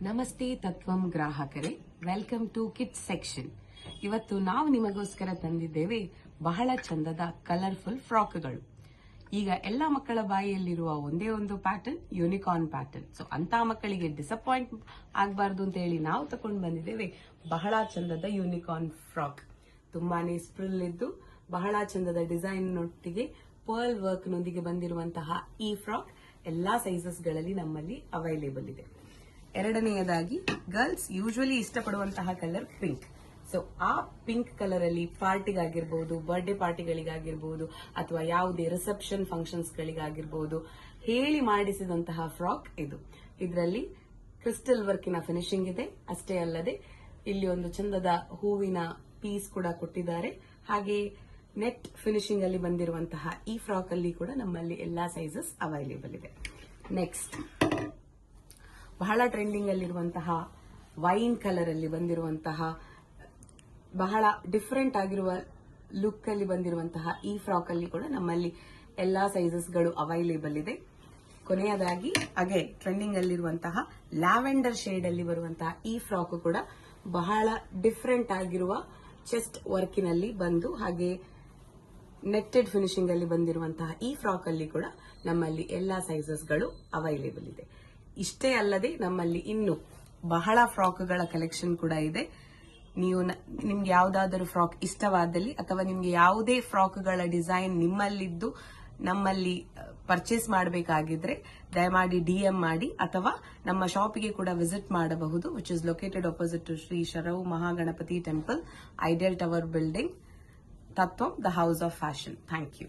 ನಮಸ್ತೆ ತತ್ವಂ ಗ್ರಾಹಕರೇ, welcome to kids section. ಇವತ್ತು ನಾವು ನಿಮಗೋಸ್ಕರ ತಂದಿದ್ದೇವೆ ಬಹಳ ಚಂದದ ಕಲರ್ಫುಲ್ ಫ್ರಾಕ್ಗಳು. ಈಗ ಎಲ್ಲ ಮಕ್ಕಳ ಬಾಯಿಯಲ್ಲಿರುವ ಒಂದೇ ಒಂದು ಪ್ಯಾಟರ್ನ್, ಯೂನಿಕಾರ್ನ್ ಪ್ಯಾಟರ್ನ್. ಸೊ ಅಂತ ಮಕ್ಕಳಿಗೆ ಡಿಸಪಾಯಿಂಟ್ ಆಗಬಾರ್ದು ಅಂತ ಹೇಳಿ ನಾವು ತಗೊಂಡು ಬಂದಿದ್ದೇವೆ ಬಹಳ ಚಂದದ ಯೂನಿಕಾರ್ನ್ ಫ್ರಾಕ್. ತುಂಬಾನೇ ಸ್ಪ್ರಿಲ್ ಇದ್ದು ಬಹಳ ಚಂದದ ಡಿಸೈನ್ ನೊಟ್ಟಿಗೆ ಪರ್ಲ್ ವರ್ಕ್ ನೊಂದಿಗೆ ಬಂದಿರುವಂತಹ ಈ ಫ್ರಾಕ್ ಎಲ್ಲಾ ಸೈಜಸ್ ಗಳಲ್ಲಿ ನಮ್ಮಲ್ಲಿ ಅವೈಲೇಬಲ್ ಇದೆ. ಎರಡನೆಯದಾಗಿ, ಗರ್ಲ್ಸ್ ಯೂಶುವಲಿ ಇಷ್ಟಪಡುವಂತಹ ಕಲರ್ ಪಿಂಕ್. ಸೊ ಆ ಪಿಂಕ್ ಕಲರ್ ಅಲ್ಲಿ ಪಾರ್ಟಿಗಾಗಿರ್ಬಹುದು, ಬರ್ಡೇ ಪಾರ್ಟಿಗಳಿಗಾಗಿರ್ಬಹುದು, ಅಥವಾ ಯಾವುದೇ ರಿಸೆಪ್ಷನ್ ಫಂಕ್ಷನ್ಸ್ ಗಳಿಗಾಗಿರ್ಬಹುದು ಹೇಳಿ ಮಾಡಿಸಿದಂತಹ ಫ್ರಾಕ್ ಇದು. ಇದರಲ್ಲಿ ಕ್ರಿಸ್ಟಲ್ ವರ್ಕಿನ ಫಿನಿಶಿಂಗ್ ಇದೆ. ಅಷ್ಟೇ ಅಲ್ಲದೆ ಇಲ್ಲಿ ಒಂದು ಚಂದದ ಹೂವಿನ ಪೀಸ್ ಕೂಡ ಕೊಟ್ಟಿದ್ದಾರೆ. ಹಾಗೆ ನೆಟ್ ಫಿನಿಶಿಂಗ್ ಅಲ್ಲಿ ಬಂದಿರುವಂತಹ ಈ ಫ್ರಾಕ್ ಅಲ್ಲಿ ಕೂಡ ನಮ್ಮಲ್ಲಿ ಎಲ್ಲಾ ಸೈಜಸ್ ಅವೈಲೇಬಲ್ ಇದೆ. ನೆಕ್ಸ್ಟ್, ಬಹಳ ಟ್ರೆಂಡಿಂಗ್ ಅಲ್ಲಿರುವಂತಹ ವೈನ್ ಕಲರ್ ಅಲ್ಲಿ ಬಂದಿರುವಂತಹ ಬಹಳ ಡಿಫರೆಂಟ್ ಆಗಿರುವ ಲುಕ್ ಅಲ್ಲಿ ಬಂದಿರುವಂತಹ ಈ ಫ್ರಾಕ್ ಅಲ್ಲಿ ಕೂಡ ನಮ್ಮಲ್ಲಿ ಎಲ್ಲಾ ಸೈಜಸ್ ಗಳು ಅವೈಲೇಬಲ್ ಇದೆ. ಕೊನೆಯದಾಗಿ, ಹಾಗೆ ಟ್ರೆಂಡಿಂಗ್ ಅಲ್ಲಿರುವಂತಹ ಲ್ಯಾವೆಂಡರ್ ಶೇಡ್ ಅಲ್ಲಿ ಬರುವಂತಹ ಈ ಫ್ರಾಕ್ ಕೂಡ ಬಹಳ ಡಿಫರೆಂಟ್ ಆಗಿರುವ ಚೆಸ್ಟ್ ವರ್ಕಿನಲ್ಲಿ ಬಂದು ಹಾಗೆ ನೆಟ್ಟೆಡ್ ಫಿನಿಶಿಂಗ್ ಅಲ್ಲಿ ಬಂದಿರುವಂತಹ ಈ ಫ್ರಾಕ್ ಅಲ್ಲಿ ಕೂಡ ನಮ್ಮಲ್ಲಿ ಎಲ್ಲಾ ಸೈಜಸ್ ಗಳು ಅವೈಲೇಬಲ್ ಇದೆ. ಇಷ್ಟೇ ಅಲ್ಲದೆ ನಮ್ಮಲ್ಲಿ ಇನ್ನು ಬಹಳ ಫ್ರಾಕ್ಗಳ ಕಲೆಕ್ಷನ್ ಕೂಡ ಇದೆ. ನೀವು ನಿಮ್ಗೆ ಯಾವುದಾದರೂ ಫ್ರಾಕ್ ಇಷ್ಟವಾದಲ್ಲಿ ಅಥವಾ ನಿಮ್ಗೆ ಯಾವುದೇ ಫ್ರಾಕ್ಗಳ ಡಿಸೈನ್ ನಿಮ್ಮಲ್ಲಿದ್ದು ನಮ್ಮಲ್ಲಿ ಪರ್ಚೇಸ್ ಮಾಡಬೇಕಾಗಿದ್ರೆ ದಯಮಾಡಿ DM ಮಾಡಿ ಅಥವಾ ನಮ್ಮ ಶಾಪಿಗೆ ಕೂಡ ವಿಸಿಟ್ ಮಾಡಬಹುದು, which is located opposite to Shri Sharavu Mahaganapati temple, ideal tower building, Tatvam, the house of fashion. Thank you.